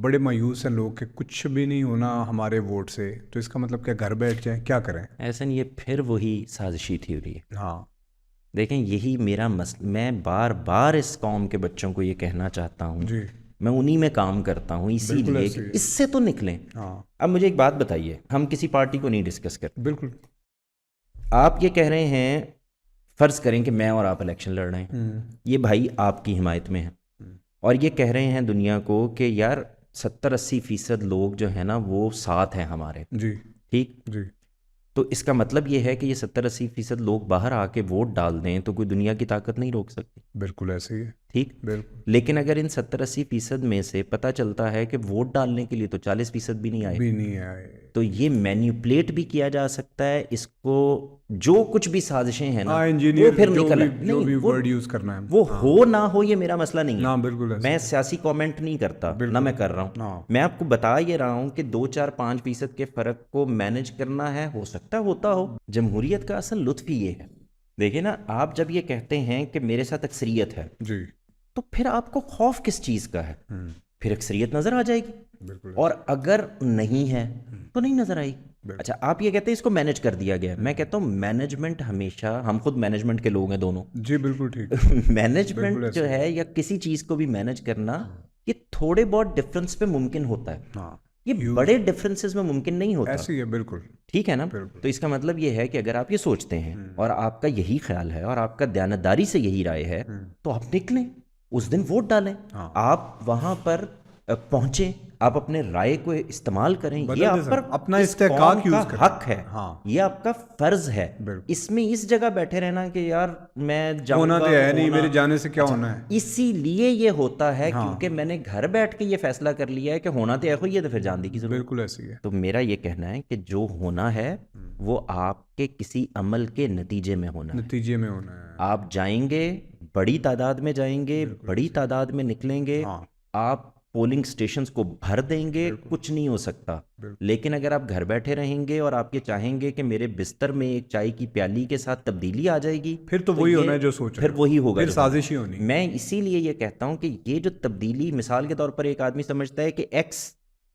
बड़े मायूस हैं लोग कि कुछ भी नहीं होना हमारे वोट से, तो इसका मतलब क्या घर बैठ जाए, क्या करें? ऐसा ये फिर वही साजिशी थ्योरी है। हाँ देखें यही मेरा मैं बार बार इस कौम के बच्चों को ये कहना चाहता हूँ, जी, मैं उन्हीं में काम करता हूँ बिल्कुल इसीलिए ऐसे कि ही है। इससे तो निकलें। हाँ अब मुझे एक बात बताइए, हम किसी पार्टी को नहीं डिस्कस करते, बिल्कुल। आप ये कह रहे हैं, फ़र्ज़ करें कि मैं और आप इलेक्शन लड़ रहे हैं, ये भाई आपकी हिमायत में है हम्म, और ये कह रहे हैं दुनिया को कि यार 70-80% लोग जो है ना वो साथ हैं हमारे, जी ठीक। जी, तो इसका मतलब ये है कि ये 70-80% लोग बाहर आके वोट डाल दें तो कोई दुनिया की ताकत नहीं रोक सकती, बिल्कुल ऐसे ही है। ठीक। बिल्कुल लेकिन अगर इन 70-80% में से पता चलता है कि वोट डालने के लिए तो 40% भी नहीं आए, भी नहीं आए। तो ये मैन्युपुलेट भी किया जा सकता है इसको, जो कुछ भी साजिशें हैं ना हाँ, वो इंजीनियर फिर जो निकल भी, आए। जो नहीं, भी वो वर्ड यूज़ करना है। वो हाँ हो ना हो ये मेरा मसला नहीं है, ना, बिल्कुल ऐसे मैं ही। सियासी कमेंट नहीं करता ना, बिल्कुल। मैं कर रहा हूँ। हाँ मैं आपको बता ये रहा हूँ कि 2-4-5% के फ़र्क को मैनेज करना है, हो सकता है होता हो। जमहूरियत का असल लुत्फ ही ये है। देखिए ना, आप जब ये कहते हैं कि मेरे साथ अक्सरियत है, जी। तो फिर आपको खौफ किस चीज़ का है? हम्म, फिर अक्सरियत नज़र आ जाएगी, बिल्कुल और ऐसे। अगर नहीं है तो नहीं नज़र आएगी। बिल्कुल। अच्छा, आप ये कहते हैं इसको मैनेज कर दिया गया है, मैं कहता हूँ मैनेजमेंट हमेशा, हम खुद मैनेजमेंट के लोग हैं दोनों। जी बिल्कुल ठीक। बिल्कुल मैनेजमेंट जो ऐसे ही है। है या किसी चीज़ को भी मैनेज करना, ये थोड़े बहुत डिफरेंस पे मुमकिन होता है, हाँ ये ह्यूज। बड़े डिफरेंसेस में मुमकिन नहीं होता, ऐसे ही है बिल्कुल। ठीक है ना। बिल्कुल। तो इसका मतलब ये है कि अगर आप ये सोचते हैं और आपका यही ख्याल है और आपका दयानतदारी से यही राय है, तो आप निकलें, उस दिन वोट डालें, हाँ, आप वहाँ पर पहुँचें, आप अपने राय को इस्तेमाल करें, ये बदल दे आप पर सकते, अपना इस कौम इस्तेहकाक का यूज़ करें। हक है, हाँ ये आपका फ़र्ज़ है। बिल्कुल। इसमें इस जगह बैठे रहना कि यार मैं होना तो जाऊंगा तो है नहीं, होना, मेरे जाने से क्या अच्छा, होना है। इसीलिए ये होता है क्योंकि हाँ मैंने घर बैठ के ये फैसला कर लिया है कि होना तो है, ये तो फिर जान दी की ज़रूरत। बिल्कुल ऐसे ही है। तो मेरा ये कहना है कि जो होना है वो आपके किसी अमल के नतीजे में होना है। नतीजे में होना है। आप जाएंगे, बड़ी तादाद में जाएंगे, बिल्कुल बड़ी ऐसे ही। तादाद में निकलेंगे, हाँ आप पोलिंग स्टेशंस को भर देंगे, बिल्कुल। कुछ नहीं हो सकता। बिल्कुल। लेकिन अगर आप घर बैठे रहेंगे और आप ये चाहेंगे कि मेरे बिस्तर में एक चाय की प्याली के साथ तब्दीली आ जाएगी, फिर तो तो वही ये होना है जो सोच फिर रहे हो। वही होगा फिर जो होना साजिश ही होनी है। है। मैं इसीलिए ये कहता हूँ कि ये जो तब्दीली, मिसाल के तौर पर एक आदमी समझता है कि एक्स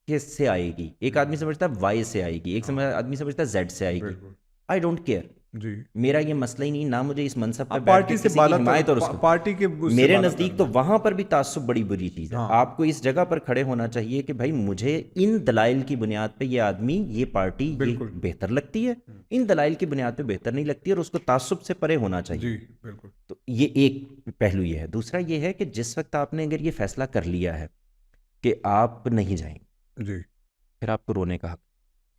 के से आएगी, एक आदमी समझता है वाई से आएगी, एक आदमी समझता है जेड से आएगी। बिल्कुल। आई डोंट केयर, जी। मेरा ये मसला ही नहीं, ना मुझे इस मनसब पे आप बैठ के पार्टी से किसी की बाला हिमायत और उसको, पार्टी के उससे मेरे बाला नज़दीक तो तरना है। वहाँ पर भी ताज्जुब बड़ी बुरी चीज़ है। हाँ आपको इस जगह पर खड़े होना चाहिए कि भाई मुझे इन दलाइल की बुनियाद पे ये आदमी, ये पार्टी, ये बिल्कुल। बेहतर लगती है, इन दलाइल की बुनियाद पे बेहतर नहीं लगती, और उसको ताज्जुब से परे होना जी चाहिए। बिल्कुल। तो ये एक पहलू ये है। दूसरा ये है कि जिस वक्त आपने अगर ये फैसला कर लिया है कि आप नहीं जाएंगे, जी, फिर आपको रोने का हक,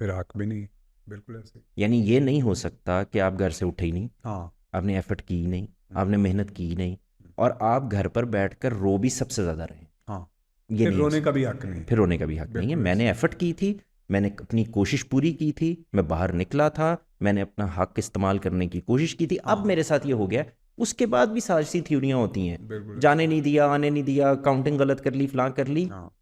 फिर हक भी नहीं। बिल्कुल ऐसे। यानी ये नहीं हो सकता कि आप घर से उठे ही नहीं, हाँ आपने एफर्ट की ही नहीं, आपने मेहनत की ही नहीं, और आप घर पर बैठकर रो भी सबसे ज़्यादा रहे, हाँ, ये फिर नहीं हो रोने का भी सकता। हक नहीं। फिर रोने का भी हक नहीं है। बिल्कुल मैंने ऐसे। एफर्ट की थी, मैंने अपनी कोशिश पूरी की थी, मैं बाहर निकला था, मैंने अपना हक इस्तेमाल करने की कोशिश की थी, अब हाँ मेरे साथ ये हो गया। उसके बाद भी साजिशी थ्योरियाँ होती हैं, बिल्कुल ऐसे। जाने नहीं दिया, आने नहीं दिया, काउंटिंग गलत कर ली, फलां कर ली, हाँ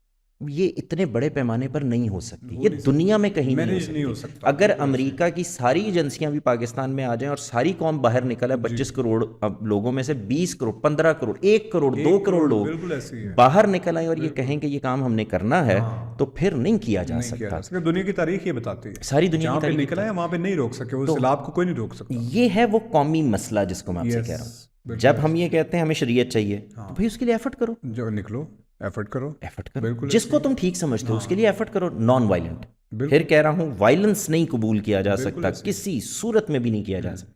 ये इतने बड़े पैमाने पर नहीं हो सकती, हो ये नहीं दुनिया सकता, में कहीं नहीं हो मैनेज नहीं हो सकती। सकता, अगर बिल्कुल ऐसे। अमेरिका की सारी एजेंसियां भी पाकिस्तान में आ जाएं और सारी कौम बाहर निकल है, जी, 25 करोड़ अब लोगों में से 20 करोड़, 15 करोड़, 1 करोड़, 2 1 करोड़ करोड़ लोग बिल्कुल ऐसे ही है। बाहर निकल आए और ये बिल्कुल। कहें कि ये काम हमने करना है, हाँ, तो फिर नहीं किया जा नहीं किया जा सकता। सकता, दुनिया की तारीख ये बताती है। सारी दुनिया की जहाँ पे तारीख निकला बता, है वहाँ पे नहीं रोक सके, उस तो सैलाब को कोई नहीं रोक सकता। ये है वो कौमी मसला जिसको मैं आपसे यस कह रहा हूँ। बिल्कुल जब हम ऐसे। ये कहते हैं हमें शरीयत चाहिए, तो हाँ, भाई उसके लिए एफर्ट करो, जो निकलो, एफर्ट करो। एफर्ट करो, बिल्कुल ऐसे जिसको ही तुम है। ठीक समझते हो उसके हाँ लिए एफर्ट करो, नॉन वायलेंट। फिर बिल्कुल। कह रहा हूं, वायलेंस नहीं कबूल किया जा बिल्कुल सकता, ऐसे ही है। किसी सूरत में भी नहीं किया जा सकता।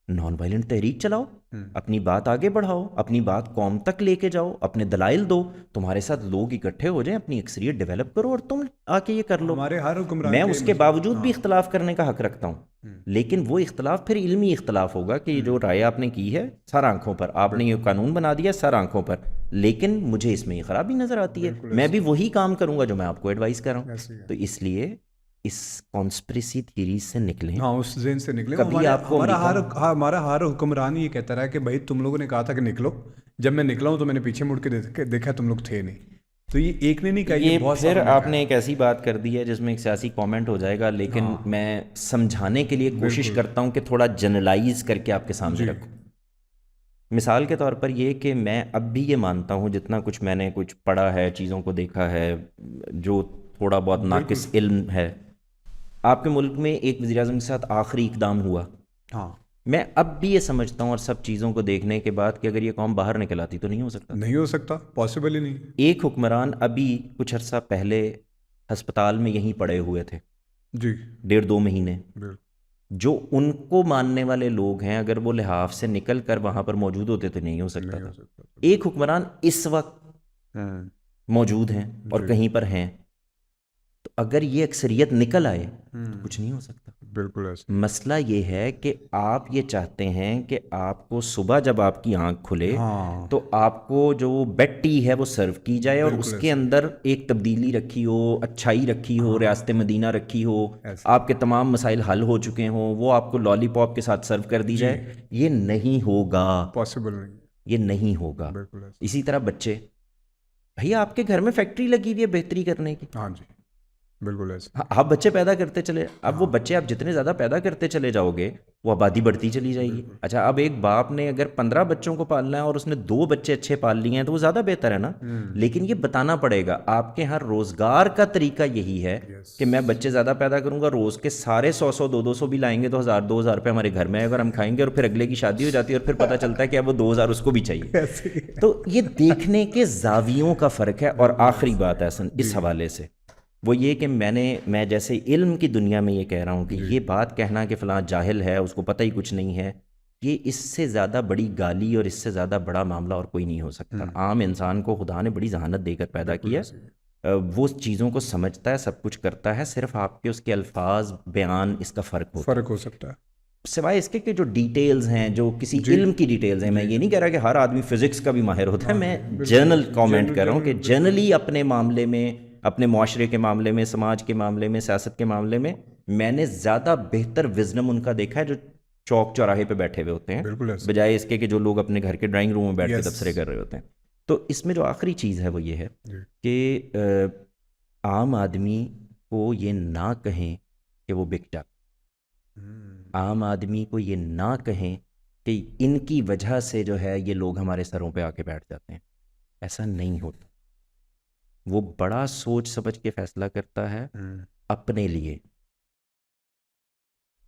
नॉन वायलेंट तहरीक चलाओ, हम्म, अपनी बात आगे बढ़ाओ, अपनी बात कौम तक लेके जाओ, अपने दलाइल दो, तुम्हारे साथ लोग इकट्ठे हो जाएं, अपनी अक्सरियत डेवलप करो और तुम आके ये कर लो। हमारे हर हुक्मरान मैं के उसके मसले। बावजूद भी हाँ इख्तलाफ करने का हक रखता हूँ, लेकिन वो इख्तलाफ फिर इल्मी इख्तलाफ होगा कि ये जो राय आपने की है सर आंखों पर, आपने ये बिल्कुल। कानून बना दिया सर आंखों पर, लेकिन मुझे इसमें ये खराबी नज़र आती है, बिल्कुल मैं ऐसे भी ही वही काम करूंगा जो मैं आपको एडवाइस कर रहा हूँ। ऐसे ही है। तो इसलिए इस कॉन्स्पिरेसी थ्योरी से निकलें। हाँ, उस जेन से निकले। कभी हमारे आपको अमेरिका, हमारा हर हुक्मरान ये कहता रहा कि भाई तुम लोगों ने कहा था कि निकलो, जब मैं निकला हूँ तो मैंने पीछे मुड़ के देखा तुम लोग थे नहीं। तो ये एक ने नहीं कहा, ये ये बहुत फिर सालों ने कहा आपने एक ऐसी बात कर दी है जिसमें एक सियासी कमेंट हो जाएगा, है। लेकिन हाँ मैं समझाने के लिए कोशिश बिल्कुल। करता हूँ कि थोड़ा जनरलाइज करके आपके सामने जी रखूँ। मिसाल के तौर पर ये कि मैं अब भी ये मानता हूँ, जितना कुछ मैंने कुछ पढ़ा है, चीज़ों को देखा है, जो थोड़ा बहुत नाकिस इल्म है, आपके मुल्क में एक वज़ीर-ए-आज़म के साथ आखिरी इक़दाम हुआ। हाँ, मैं अब भी ये समझता हूँ और सब चीज़ों को देखने के बाद कि अगर ये कौम बाहर निकल आती तो नहीं हो सकता। नहीं हो सकता, पॉसिबल ही नहीं। एक हुक्मरान अभी कुछ अर्सा पहले अस्पताल में यहीं पड़े हुए थे, जी, 1.5-2 महीने। बिल्कुल। जो उनको मानने वाले लोग हैं, अगर वो लिहाफ से निकल कर वहाँ पर मौजूद होते तो नहीं हो सकता नहीं हो था। सकता। एक हुक्मरान इस वक्त मौजूद हैं और जी। कहीं पर हैं, तो अगर ये अक्सरियत निकल आए तो कुछ नहीं हो सकता। बिल्कुल ऐसे। मसला ये है कि आप ये चाहते हैं कि आपको सुबह जब आपकी आंख खुले हाँ, तो आपको जो बेड टी है वो सर्व की जाए और बिल्कुल उसके अंदर एक तब्दीली रखी हो, अच्छाई रखी हो, रियासत मदीना रखी हो, ऐसे। आपके तमाम मसाइल हल हो चुके हों, वो आपको लॉलीपॉप के साथ सर्व कर दी जाए। ये नहीं होगा, पॉसिबल नहीं। ये नहीं होगा। बिल्कुल ऐसे। इसी तरह बच्चे, भैया आपके घर में फैक्ट्री लगी हुई है बेहतरी करने की, हाँ जी, बिल्कुल ऐसे। हाँ, आप बच्चे पैदा करते चले, अब वो बच्चे आप जितने ज़्यादा पैदा करते चले जाओगे वो आबादी बढ़ती चली जाएगी। अच्छा, अब एक बाप ने अगर 15 बच्चों को पालना है और उसने 2 बच्चे अच्छे पाल लिए हैं तो वो ज़्यादा बेहतर है ना। लेकिन ये बताना पड़ेगा, आपके यहाँ रोज़गार का तरीका यही है कि मैं बच्चे ज़्यादा पैदा करूँगा, रोज़ के सारे 100-100 200 भी लाएंगे तो 1000-2000 रुपये हमारे घर में अगर हम खाएंगे, और फिर अगले की शादी हो जाती है और फिर पता चलता है कि अब वो 2000 उसको भी चाहिए। तो ये देखने के जावियों का फ़र्क है। और आखिरी बात है हसन इस हवाले से, वो ये कि मैं जैसे इल्म की दुनिया में ये कह रहा हूँ कि ये बात कहना कि फ़लाँ जाहिल है, उसको पता ही कुछ नहीं है, ये इससे ज़्यादा बड़ी गाली और इससे ज़्यादा बड़ा मामला और कोई नहीं हो सकता। आम इंसान को खुदा ने बड़ी जहानत देकर पैदा किया, वो चीज़ों को समझता है, सब कुछ करता है, सिर्फ आपके उसके अल्फाज बयान इसका फ़र्क होता है। फ़र्क हो सकता है। सिवाय इसके कि जो डिटेल्स हैं, जो किसी इल्म की डिटेल्स हैं, मैं ये नहीं कह रहा कि हर आदमी फिज़िक्स का भी माहिर होता है, मैं जनरल कमेंट कर रहा हूँ कि जनरली अपने मामले में, अपने माशरे के मामले में, समाज के मामले में, सियासत के मामले में मैंने ज़्यादा बेहतर विजडम उनका देखा है जो चौक चौराहे पे बैठे हुए होते हैं, बिल्कुल ऐसे। बजाय इसके कि जो लोग अपने घर के ड्राइंग रूम में बैठ के Yes. तबसरे कर रहे होते हैं। तो इसमें जो आखिरी चीज़ है वो ये है जी। कि आम आदमी को ये ना कहें कि वो बिक जाता, आम आदमी को ये ना कहें कि इनकी वजह से जो है ये लोग हमारे सरों पे आके बैठ जाते हैं। ऐसा नहीं होता। वो बड़ा सोच समझ के फैसला करता है अपने लिए,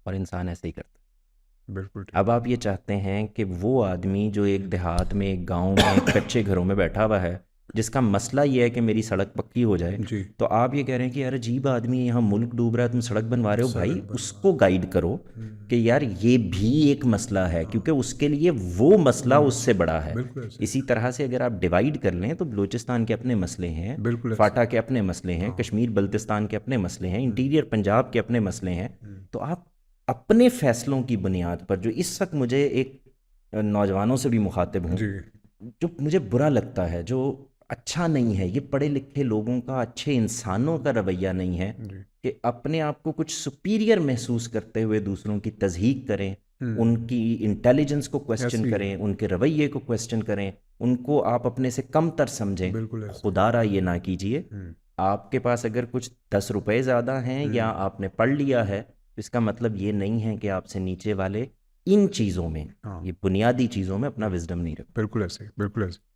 और इंसान ऐसे ही करता है। बिल्कुल ठीक। अब आप ये चाहते हैं कि वो आदमी जो एक देहात में, एक गांव में, एक कच्चे घरों में बैठा हुआ है, जिसका मसला ये है कि मेरी सड़क पक्की हो जाए, जी। तो आप ये कह रहे हैं कि यार अजीब आदमी है, यहाँ मुल्क डूब रहा है, तुम सड़क बनवा रहे हो। भाई उसको गाइड करो कि यार ये भी एक मसला है, क्योंकि उसके लिए वो मसला उससे बड़ा है। बिल्कुल ऐसे। इसी तरह से अगर आप डिवाइड कर लें तो बलूचिस्तान के अपने मसले हैं, बिल्कुल ऐसे। फाटा के अपने मसले हैं, कश्मीर बल्तिस्तान के अपने मसले हैं, इंटीरियर पंजाब के अपने मसले हैं। तो आप अपने फैसलों की बुनियाद पर, जो इस वक्त मुझे एक नौजवानों से भी मुखातिब हूँ, जी। जो मुझे बुरा लगता है, जो अच्छा नहीं है, ये पढ़े लिखे लोगों का, अच्छे इंसानों का रवैया नहीं है कि अपने आप को कुछ सुपीरियर महसूस करते हुए दूसरों की तज़हीक करें, उनकी इंटेलिजेंस को क्वेश्चन करें, उनके रवैये को क्वेश्चन करें, उनको आप अपने से कम तर समझें। बिल्कुल ऐसे। खुदारा ये ना कीजिए। आपके पास अगर कुछ 10 रुपए ज़्यादा हैं या आपने पढ़ लिया है, तो इसका मतलब ये नहीं है कि आपसे नीचे वाले इन चीज़ों में, ये बुनियादी चीज़ों में अपना विजडम नहीं रखते। बिल्कुल ऐसे, बिल्कुल ऐसे।